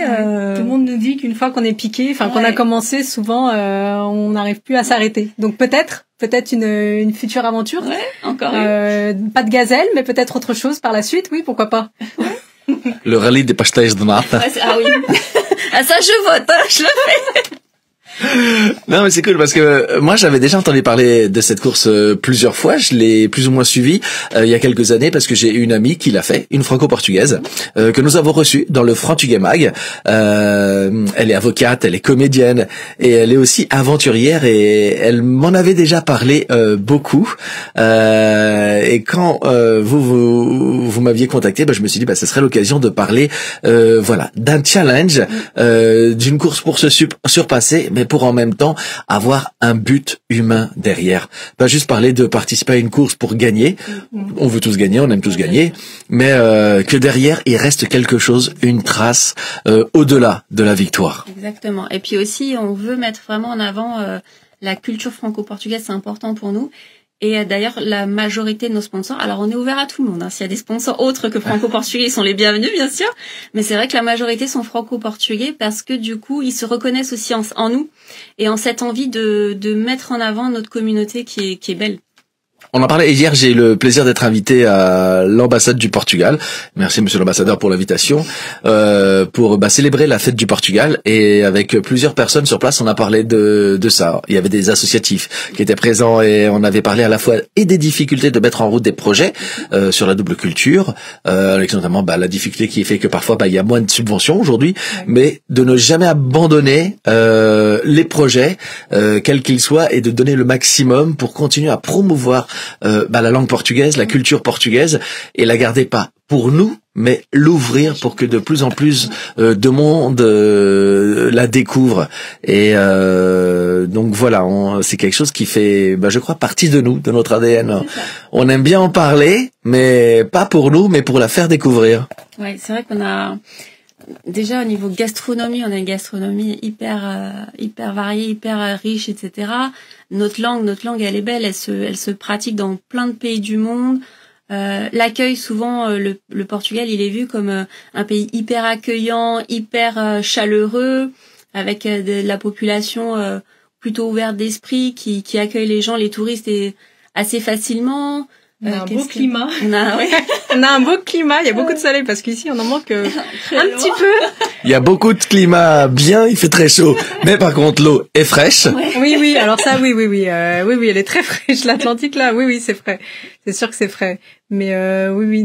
Tout le monde nous dit qu'une fois qu'on est piqué, qu'on a commencé, souvent on n'arrive plus à s'arrêter. Donc peut-être une future aventure. Ouais, encore pas de gazelle, mais peut-être autre chose par la suite. Oui, pourquoi pas. Le rallye des pastéis de nata. Ah oui. Ça je vote, je le fais. Non, mais c'est cool parce que moi j'avais déjà entendu parler de cette course plusieurs fois. Je l'ai plus ou moins suivie il y a quelques années parce que j'ai une amie qui l'a fait, une franco-portugaise que nous avons reçue dans le Frantuguais Mag. Elle est avocate, elle est comédienne et elle est aussi aventurière et elle m'en avait déjà parlé beaucoup. Et quand vous m'aviez contacté, je me suis dit ce serait l'occasion de parler d'un challenge, d'une course pour se surpasser, mais pour en même temps avoir un but humain derrière. Pas juste parler de participer à une course pour gagner. On veut tous gagner, on aime tous gagner, mais que derrière il reste quelque chose, une trace au-delà de la victoire. Exactement. Et puis aussi, on veut mettre vraiment en avant la culture franco-portugaise, c'est important pour nous. Et d'ailleurs, la majorité de nos sponsors, alors on est ouvert à tout le monde, S'il y a des sponsors autres que franco-portugais, ils sont les bienvenus, bien sûr. Mais c'est vrai que la majorité sont franco-portugais parce que du coup, ils se reconnaissent aussi en nous et en cette envie de mettre en avant notre communauté qui est belle. On en parlait hier, j'ai eu le plaisir d'être invité à l'ambassade du Portugal. Merci monsieur l'ambassadeur pour l'invitation, pour célébrer la fête du Portugal, et avec plusieurs personnes sur place, on a parlé de ça. Il y avait des associatifs qui étaient présents et on avait parlé à la fois et des difficultés de mettre en route des projets sur la double culture, avec notamment la difficulté qui fait que parfois il y a moins de subventions aujourd'hui, mais de ne jamais abandonner les projets quels qu'ils soient et de donner le maximum pour continuer à promouvoir la langue portugaise, la culture portugaise, et la garder pas pour nous, mais l'ouvrir pour que de plus en plus de monde la découvre. Et donc voilà, c'est quelque chose qui fait, je crois, partie de nous, de notre ADN. On aime bien en parler, mais pas pour nous, mais pour la faire découvrir. Ouais, c'est vrai qu'on a déjà au niveau gastronomie, on a une gastronomie hyper variée, hyper riche, etc. Notre langue, elle est belle, elle se pratique dans plein de pays du monde. L'accueil, souvent, le Portugal, il est vu comme un pays hyper accueillant, hyper chaleureux, avec de la population plutôt ouverte d'esprit, qui accueille les gens, les touristes, assez facilement. On a un beau climat. On a un beau climat. Il y a beaucoup de soleil parce qu'ici on en manque un petit peu. Il y a beaucoup de climat bien, il fait très chaud, mais par contre l'eau est fraîche. Oui. Alors ça, oui, elle est très fraîche. L'Atlantique là, oui, c'est frais. C'est sûr que c'est frais. Mais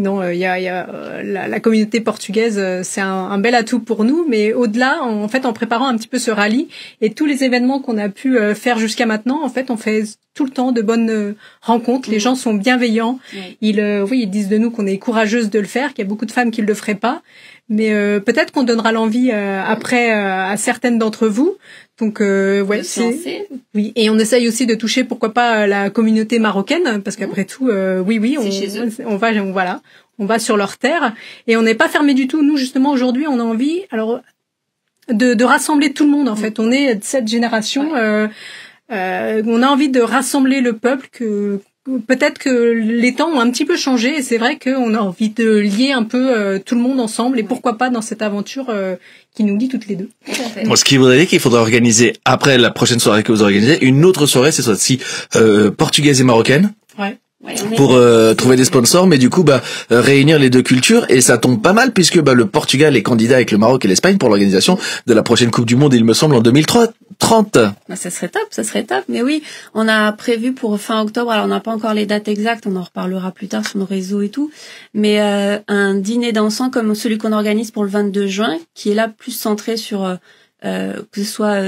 non, il y a la communauté portugaise, c'est un bel atout pour nous. Mais au-delà, en préparant un petit peu ce rallye et tous les événements qu'on a pu faire jusqu'à maintenant, on fait tout le temps de bonnes rencontres. Les gens sont bienveillants. Ils disent de nous qu'on est courageuse de le faire, qu'il y a beaucoup de femmes qui le feraient pas. Mais peut-être qu'on donnera l'envie après à certaines d'entre vous. Donc oui, et on essaye aussi de toucher pourquoi pas la communauté marocaine, parce qu'après tout on va sur leur terre et on n'est pas fermé du tout. Nous justement aujourd'hui on a envie, alors de rassembler tout le monde en fait. On est de cette génération, on a envie de rassembler le peuple, que peut-être que les temps ont un petit peu changé et c'est vrai qu'on a envie de lier un peu tout le monde ensemble et pourquoi pas dans cette aventure qui nous lie toutes les deux. Moi, ce qui voudrait dire qu'il faudra organiser, après la prochaine soirée que vous organisez, une autre soirée, c'est soit-ci portugaise et marocaine. Ouais. Pour trouver des sponsors, mais du coup réunir les deux cultures, et ça tombe pas mal puisque le Portugal est candidat avec le Maroc et l'Espagne pour l'organisation de la prochaine Coupe du Monde, il me semble, en 2030. Ça serait top. Mais oui, on a prévu pour fin octobre, alors on n'a pas encore les dates exactes, on en reparlera plus tard sur nos réseaux et tout, mais un dîner dansant comme celui qu'on organise pour le 22 juin, qui est là plus centré sur que ce soit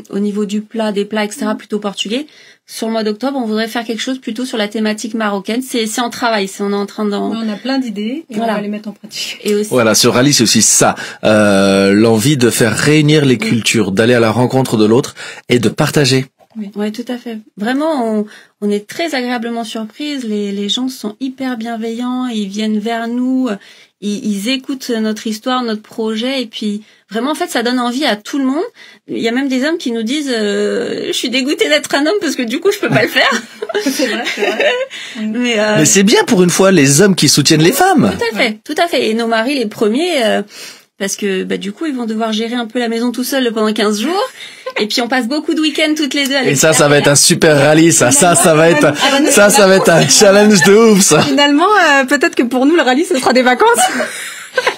au niveau du plat, des plats, etc., plutôt portugais. Sur le mois d'octobre, on voudrait faire quelque chose plutôt sur la thématique marocaine. C'est en travail, on est en train d'en... On a plein d'idées et voilà. On va les mettre en pratique. Et aussi... Voilà, ce rallye, c'est aussi ça, l'envie de faire réunir les cultures, d'aller à la rencontre de l'autre et de partager. Oui, tout à fait. Vraiment, on est très agréablement surprises. Les gens sont hyper bienveillants, ils viennent vers nous, ils écoutent notre histoire, notre projet, et puis vraiment, en fait, ça donne envie à tout le monde. Il y a même des hommes qui nous disent je suis dégoûtée d'être un homme parce que du coup, je peux pas le faire. C'est vrai. Mais c'est bien pour une fois les hommes qui soutiennent les femmes. Tout à fait. Et nos maris, les premiers... parce que du coup ils vont devoir gérer un peu la maison tout seuls pendant 15 jours et puis on passe beaucoup de week-ends toutes les deux à l'extérieur. Et ça va être un super rallye, ça va être un challenge de ouf, ça. Finalement, peut-être que pour nous le rallye ce sera des vacances.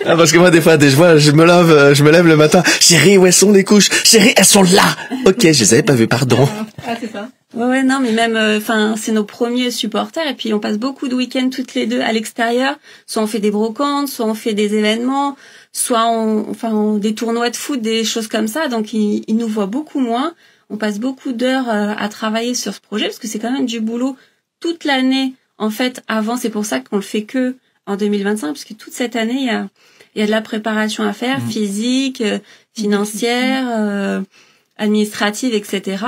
Ah, parce que moi des fois je me lève le matin, chérie, où elles sont les couches? Chérie, elles sont là. OK, je les avais pas vues, pardon. Ah, c'est ça. Ouais, non, mais même, c'est nos premiers supporters, et puis on passe beaucoup de week-ends toutes les deux à l'extérieur. Soit on fait des brocantes, soit on fait des événements, soit des tournois de foot, des choses comme ça. Donc ils nous voient beaucoup moins. On passe beaucoup d'heures à travailler sur ce projet parce que c'est quand même du boulot toute l'année. En fait, avant, c'est pour ça qu'on le fait que en 2025, parce que toute cette année, il y a de la préparation à faire, physique, financière, administrative, etc.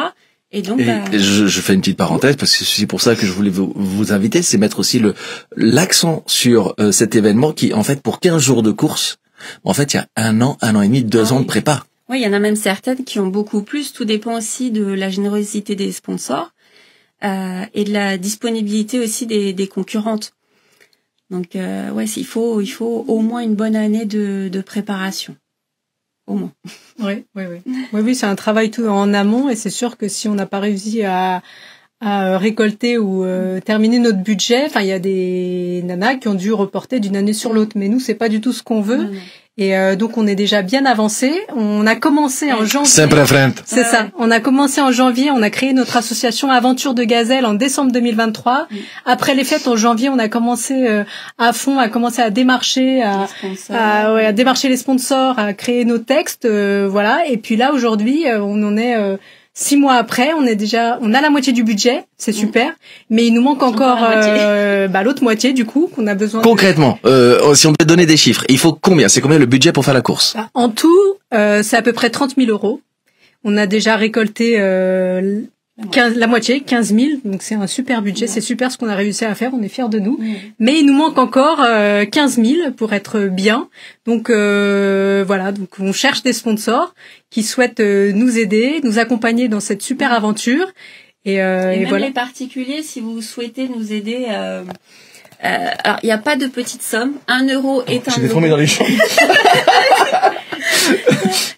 Et donc, je fais une petite parenthèse parce que c'est pour ça que je voulais vous inviter, c'est mettre aussi l'accent sur cet événement qui, en fait, pour 15 jours de course, en fait, il y a 1 an et demi, 2 ans de prépa. Oui, il y en a même certaines qui ont beaucoup plus. Tout dépend aussi de la générosité des sponsors et de la disponibilité aussi des concurrentes. Donc, il faut au moins une bonne année de préparation. Au moins. Oui, c'est un travail tout en amont et c'est sûr que si on n'a pas réussi à récolter ou terminer notre budget, il y a des nanas qui ont dû reporter d'une année sur l'autre, mais nous c'est pas du tout ce qu'on veut. Non. Et donc on est déjà bien avancé. On a commencé en janvier. C'est ça. On a commencé en janvier. On a créé notre association Aventure de Gazelle en décembre 2023. Après les fêtes en janvier, on a commencé à fond, à commencer à démarcher, à démarcher les sponsors, à créer nos textes, voilà. Et puis là aujourd'hui, on en est 6 mois après, on a la moitié du budget, c'est super, mais il nous manque encore l'autre moitié du coup qu'on a besoin. Concrètement, si on peut donner des chiffres, il faut combien? C'est combien le budget pour faire la course? En tout, c'est à peu près 30 000 €. On a déjà récolté la moitié, 15 000, donc c'est un super budget, c'est super ce qu'on a réussi à faire, on est fiers de nous. Mais il nous manque encore 15 000 pour être bien. Donc voilà, donc on cherche des sponsors qui souhaitent nous aider, nous accompagner dans cette super aventure. Et même voilà. Les particuliers, si vous souhaitez nous aider, alors il n'y a pas de petite somme. 1 € est un. J'ai déformé dans les champs.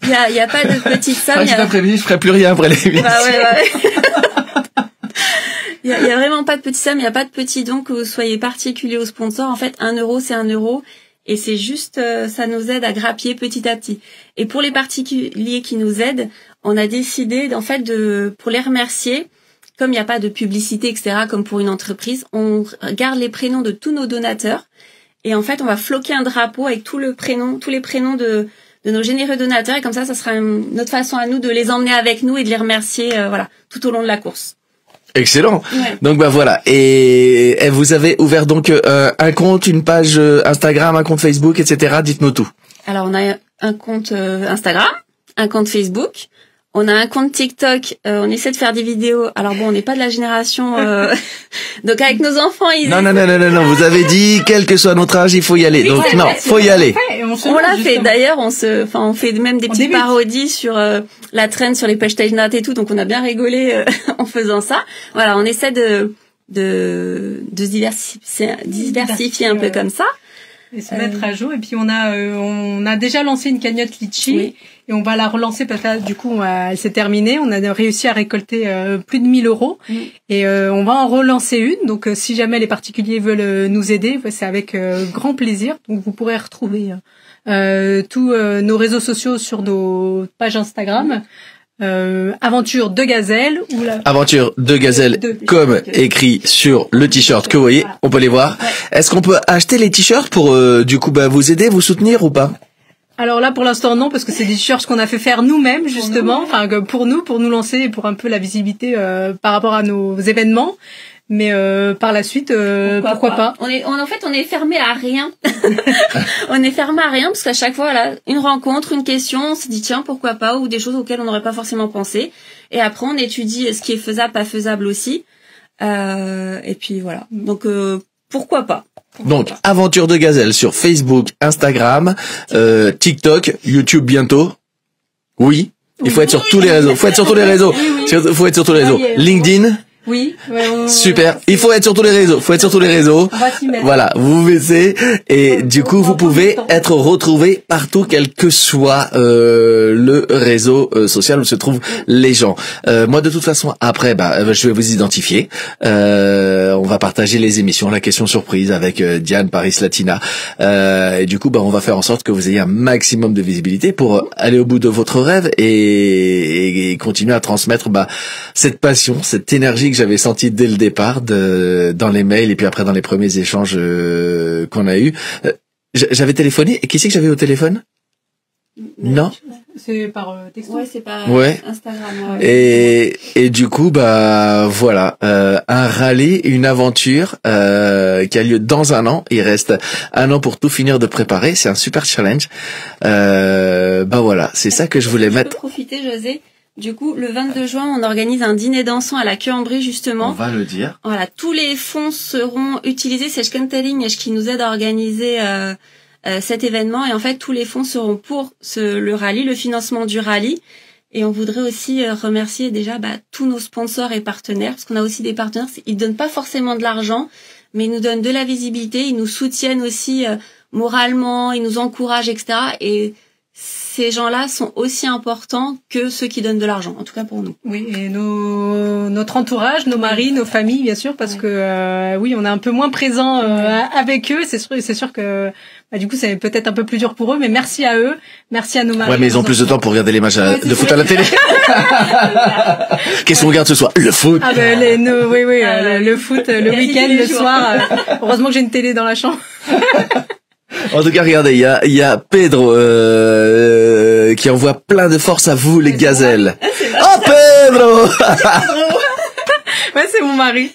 Il y a pas de petite somme. Cet après-midi, je ferai plus rien après l'émission. Il y a vraiment pas de petite somme, il y a pas de petit don, que vous soyez particulier ou sponsor. En fait, 1 € c'est 1 € et c'est juste ça nous aide à grappiller petit à petit. Et pour les particuliers qui nous aident, on a décidé en fait pour les remercier, comme il n'y a pas de publicité, etc., comme pour une entreprise, on garde les prénoms de tous nos donateurs et en fait on va floquer un drapeau avec tous les prénoms de nos généreux donateurs, et comme ça sera notre façon à nous de les emmener avec nous et de les remercier tout au long de la course. Excellent. Ouais. Donc voilà. Et vous avez ouvert donc un compte, une page Instagram, un compte Facebook, etc. Dites-nous tout. Alors on a un compte Instagram, un compte Facebook. On a un compte TikTok, on essaie de faire des vidéos. Alors bon, on n'est pas de la génération donc avec nos enfants, Non, vous avez dit quel que soit notre âge, il faut y aller. Donc non, faut y aller. On l'a fait d'ailleurs, on fait même des petites parodies sur la trend sur les page notes et tout, donc on a bien rigolé en faisant ça. Voilà, on essaie de diversifier un peu comme ça. Et se mettre à jour. Et puis on a déjà lancé une cagnotte litchi et on va la relancer parce que là, du coup, elle s'est terminée. On a réussi à récolter plus de 1 000 € et on va en relancer une. Donc si jamais les particuliers veulent nous aider, c'est avec grand plaisir. Donc vous pourrez retrouver tous nos réseaux sociaux sur nos pages Instagram. Aventure de gazelle ou la Aventure de gazelle comme écrit sur le t-shirt que vous voyez, on peut les voir. Est-ce qu'on peut acheter les t-shirts pour du coup vous aider, vous soutenir ou pas? Alors là pour l'instant non, parce que c'est des t-shirts qu'on a fait faire nous-mêmes justement, enfin pour nous lancer et pour un peu la visibilité par rapport à nos événements. Mais par la suite, pourquoi pas. On est fermé à rien. On est fermé à rien parce qu'à chaque fois, là, une rencontre, une question, on se dit tiens pourquoi pas, ou des choses auxquelles on n'aurait pas forcément pensé. Et après, on étudie ce qui est faisable, pas faisable aussi. Et puis voilà. Donc pourquoi pas. Donc Aventure de gazelle sur Facebook, Instagram, TikTok, YouTube bientôt. Oui. Il faut être sur tous les réseaux. Faut être sur tous les réseaux. LinkedIn. Oui. Super. Il faut être sur tous les réseaux. On va s'y mettre. Voilà. Vous mettez et du coup vous pouvez être retrouvé partout, quel que soit le réseau social où se trouvent les gens. Moi de toute façon après je vais vous identifier. On va partager les émissions, la question surprise avec Diane Paris Latina. Et du coup on va faire en sorte que vous ayez un maximum de visibilité pour aller au bout de votre rêve et continuer à transmettre cette passion, cette énergie que j'avais senti dès le départ dans les mails et puis après dans les premiers échanges qu'on a eus. J'avais téléphoné et qui c'est que j'avais au téléphone? Non. C'est par texto. Ouais, c'est par Instagram. Ouais. Et du coup voilà, un rallye, une aventure qui a lieu dans 1 an. Il reste 1 an pour tout finir de préparer. C'est un super challenge. Voilà, c'est ça que je voulais mettre. Je peux profiter, José. Du coup, le 22 juin, on organise un dîner dansant à la Queue-en-Brie, justement. On va le dire. Voilà, tous les fonds seront utilisés. C'est Schkenteling qui nous aide à organiser cet événement. Et en fait, tous les fonds seront pour le rallye, le financement du rallye. Et on voudrait aussi remercier déjà tous nos sponsors et partenaires, parce qu'on a aussi des partenaires. Ils donnent pas forcément de l'argent, mais ils nous donnent de la visibilité. Ils nous soutiennent aussi moralement, ils nous encouragent, etc. Et ces gens-là sont aussi importants que ceux qui donnent de l'argent, en tout cas pour nous. Oui, et notre entourage, nos maris, nos familles, bien sûr, parce que on est un peu moins présent avec eux. C'est sûr que du coup, c'est peut-être un peu plus dur pour eux, mais merci à eux, merci à nos maris. Ouais, mais ils ont plus de temps pour regarder les matchs de foot à la télé. Qu'est-ce qu'on regarde ce soir? Le foot. Le foot, le week-end, le soir. Heureusement que j'ai une télé dans la chambre. En tout cas, regardez, il y a Pedro qui envoie plein de force à vous, les gazelles. Oh, Pedro. Ouais, c'est mon mari.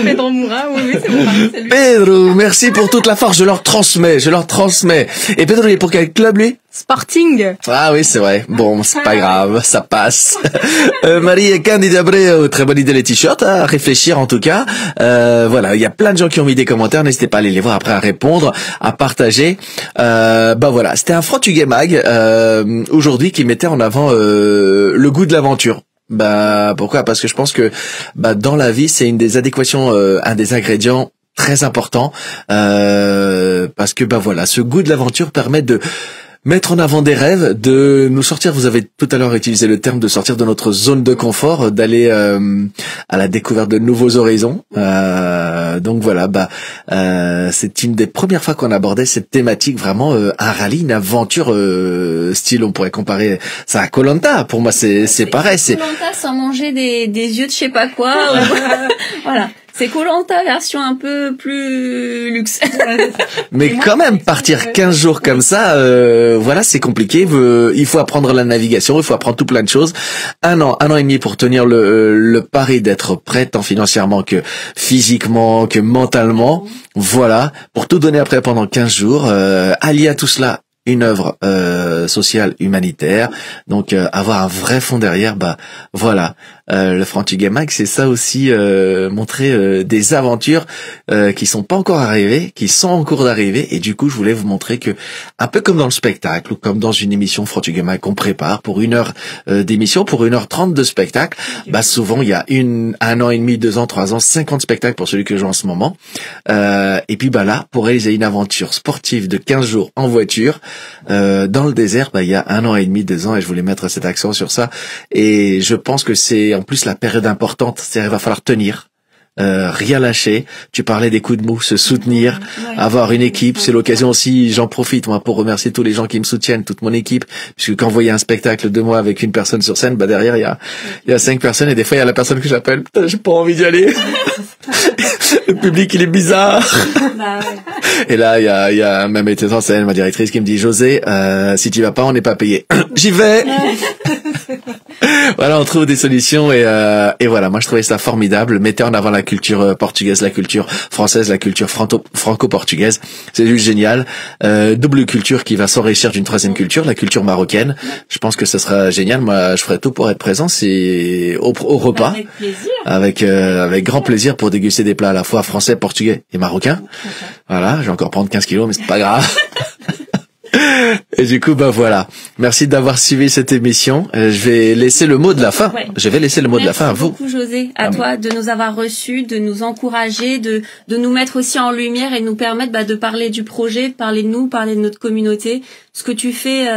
Pedro Moura, oui, c'est mon mari. C'est lui. Pedro, merci pour toute la force. Je leur transmets. Et Pedro, il est pour quel club, lui? Sporting. Ah oui, c'est vrai. Bon, c'est pas grave, ça passe. Marie et Candide Abreu, très bonne idée les t-shirts, à réfléchir en tout cas. Voilà, il y a plein de gens qui ont mis des commentaires, n'hésitez pas à aller les voir après, à répondre, à partager. Voilà, c'était un Frantuguais Mag aujourd'hui qui mettait en avant le goût de l'aventure. Pourquoi? Parce que je pense que dans la vie, c'est une des adéquations, un des ingrédients très importants, parce que voilà, ce goût de l'aventure permet de mettre en avant des rêves, de nous sortir. Vous avez tout à l'heure utilisé le terme de sortir de notre zone de confort, d'aller à la découverte de nouveaux horizons. Donc voilà, c'est une des premières fois qu'on abordait cette thématique, vraiment un rallye, une aventure style, on pourrait comparer ça à Koh-Lanta. Pour moi, c'est pareil. C'est Koh-Lanta sans manger des yeux de je sais pas quoi. Voilà. C'est Koh-Lanta version un peu plus luxe. Mais quand même, partir 15 jours comme ça, voilà, c'est compliqué. Il faut apprendre la navigation, il faut apprendre tout plein de choses. 1 an et demi pour tenir le pari d'être prêt, tant financièrement que physiquement, que mentalement. Voilà, pour tout donner après pendant 15 jours. Allié à tout cela, une œuvre sociale humanitaire, donc avoir un vrai fond derrière, voilà, le Frantuguais Mag, c'est ça aussi, montrer des aventures qui sont pas encore arrivées, qui sont en cours d'arriver, et du coup je voulais vous montrer que, un peu comme dans le spectacle ou comme dans une émission Frantuguais Mag qu'on prépare pour 1 heure d'émission, pour 1h30 de spectacle, souvent il y a 1 an et demi, 2 ans, 3 ans, 50 spectacles pour celui que je joue en ce moment, et puis là, pour réaliser une aventure sportive de 15 jours en voiture, dans le désert, il y a 1 an et demi, 2 ans, et je voulais mettre cet accent sur ça. Et je pense que c'est en plus la période importante, c'est-à-dire il va falloir tenir, rien lâcher. Tu parlais des coups de mou, se soutenir, avoir une équipe. C'est l'occasion aussi, j'en profite moi pour remercier tous les gens qui me soutiennent, toute mon équipe, puisque quand vous voyez un spectacle de moi avec une personne sur scène, derrière il y a 5 personnes, et des fois il y a la personne que j'appelle, putain, j'ai pas envie d'y aller. Le public il est bizarre. Et là il y a même metteuse en scène, ma directrice, qui me dit, José, si tu vas pas, on n'est pas payé. J'y vais. Voilà, on trouve des solutions, et voilà, moi je trouvais ça formidable. Mettez en avant la culture portugaise, la culture française, la culture franco-portugaise. C'est juste génial. Double culture qui va s'enrichir d'une 3e culture, la culture marocaine. Je pense que ce sera génial. Moi, je ferai tout pour être présent. C'est au repas. Avec plaisir. Avec grand plaisir, pour déguster des plats à la fois français, portugais et marocains. Voilà, je vais encore prendre 15 kilos, mais c'est pas grave. Et du coup, voilà. Merci d'avoir suivi cette émission. Je vais laisser le mot de la fin. Ouais. Je vais laisser le mot de la fin à vous. Merci beaucoup, José, à toi de nous avoir reçus, de nous encourager, de nous mettre aussi en lumière et de nous permettre de parler du projet, de parler de nous, parler de notre communauté. Ce que tu fais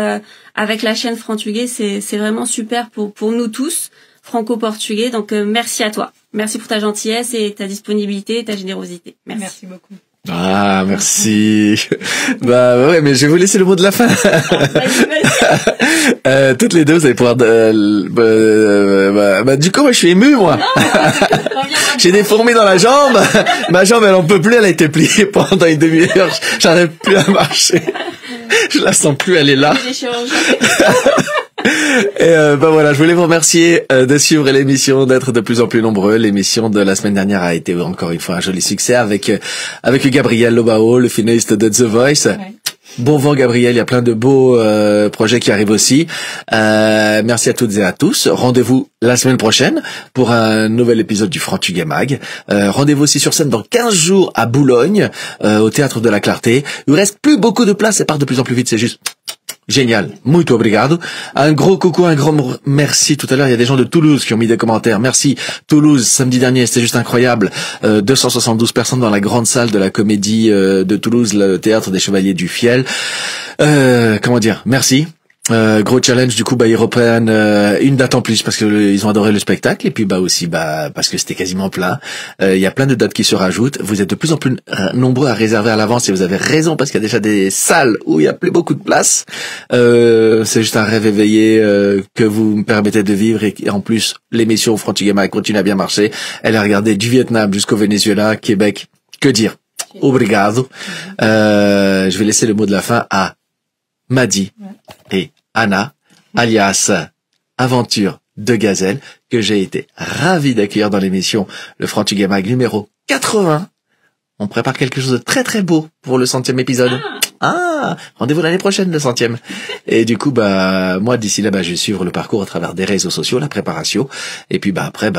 avec la chaîne Frantuguais, c'est vraiment super pour nous tous, franco-portugais. Donc merci à toi. Merci pour ta gentillesse et ta disponibilité et ta générosité. Merci beaucoup. Ah, merci. Ouais, mais je vais vous laisser le mot de la fin. Toutes les deux, vous allez pouvoir. Du coup, moi, je suis ému, moi. J'ai des fourmis dans la jambe. Ma jambe, elle en peut plus. Elle a été pliée pendant une demi-heure. J'arrive plus à marcher. Je la sens plus. Elle est là. Et voilà, je voulais vous remercier de suivre l'émission, d'être de plus en plus nombreux. L'émission de la semaine dernière a été encore une fois un joli succès avec Gabriel Lobao, le finaliste de The Voice. Ouais. Bon vent, Gabriel, il y a plein de beaux projets qui arrivent aussi. Merci à toutes et à tous. Rendez-vous la semaine prochaine pour un nouvel épisode du Frantuguais Mag. Rendez-vous aussi sur scène dans 15 jours à Boulogne, au Théâtre de la Clarté. Il ne reste plus beaucoup de place, ça part de plus en plus vite, c'est juste... génial. Muito obrigado. Un gros coucou, un grand merci. Tout à l'heure, il y a des gens de Toulouse qui ont mis des commentaires. Merci. Toulouse, samedi dernier, c'était juste incroyable. 272 personnes dans la grande salle de la Comédie de Toulouse, le Théâtre des Chevaliers du Fiel. Merci. Gros challenge, du coup, ils reprennent une date en plus parce que ils ont adoré le spectacle, et puis aussi parce que c'était quasiment plein. Il y a plein de dates qui se rajoutent. Vous êtes de plus en plus nombreux à réserver à l'avance, et vous avez raison, parce qu'il y a déjà des salles où il y a plus beaucoup de place. C'est juste un rêve éveillé que vous me permettez de vivre, et en plus l'émission Frantuguais Mag continue à bien marcher. Elle a regardé du Vietnam jusqu'au Venezuela, Québec. Que dire? Obrigado. Je vais laisser le mot de la fin à Madi et Anna, alias Aventure de Gazelle, que j'ai été ravi d'accueillir dans l'émission Le Frantuguais Mag numéro 80. On prépare quelque chose de très très beau pour le 100e épisode. Rendez-vous l'année prochaine, le 100e. Et du coup, moi, d'ici là, je vais suivre le parcours à travers des réseaux sociaux, la préparation. Et puis, après,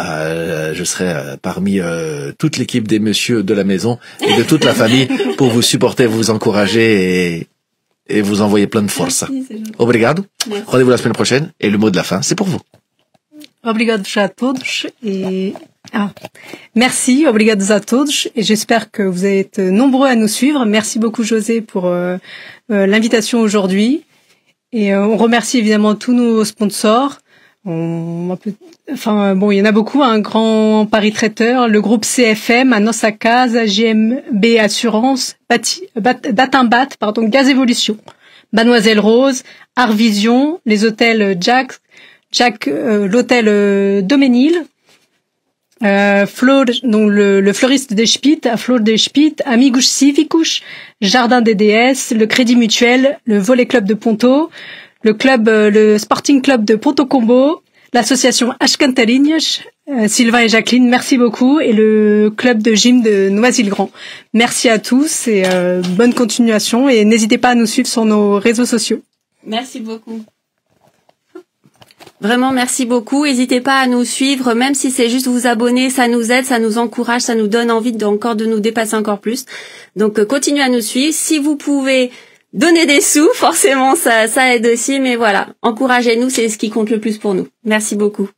je serai parmi toute l'équipe des messieurs de la maison et de toute la famille pour vous supporter, vous encourager et vous envoyer plein de force. Obrigado. Rendez-vous la semaine prochaine. Et le mot de la fin, c'est pour vous. Obrigado a todos merci, obrigado a todos, et j'espère que vous êtes nombreux à nous suivre. Merci beaucoup, José, pour l'invitation aujourd'hui, et on remercie évidemment tous nos sponsors. Il y en a beaucoup, un grand Paris Traiteur, le groupe CFM, A Nossa Casa, GMB Assurance, Datimbat, Gaz Évolution, Mademoiselle Rose, Artvision, les hôtels Jack, l'hôtel Doménil, Flor, donc le fleuriste des Spit, à Flor des Spit, Amigos Cívicos, Jardin des DS, le Crédit Mutuel, le Volley Club de Ponto, le Sporting Club de Ponto Combo, l'association As Cantarinhas, Sylvain et Jacqueline, merci beaucoup, et le club de gym de Noisy-le-Grand. Merci à tous et bonne continuation, et n'hésitez pas à nous suivre sur nos réseaux sociaux. Merci beaucoup. Vraiment, merci beaucoup. N'hésitez pas à nous suivre, même si c'est juste vous abonner, ça nous aide, ça nous encourage, ça nous donne envie de nous dépasser encore plus. Donc, continuez à nous suivre. Si vous pouvez donner des sous, forcément, ça aide aussi. Mais voilà, encouragez-nous, c'est ce qui compte le plus pour nous. Merci beaucoup.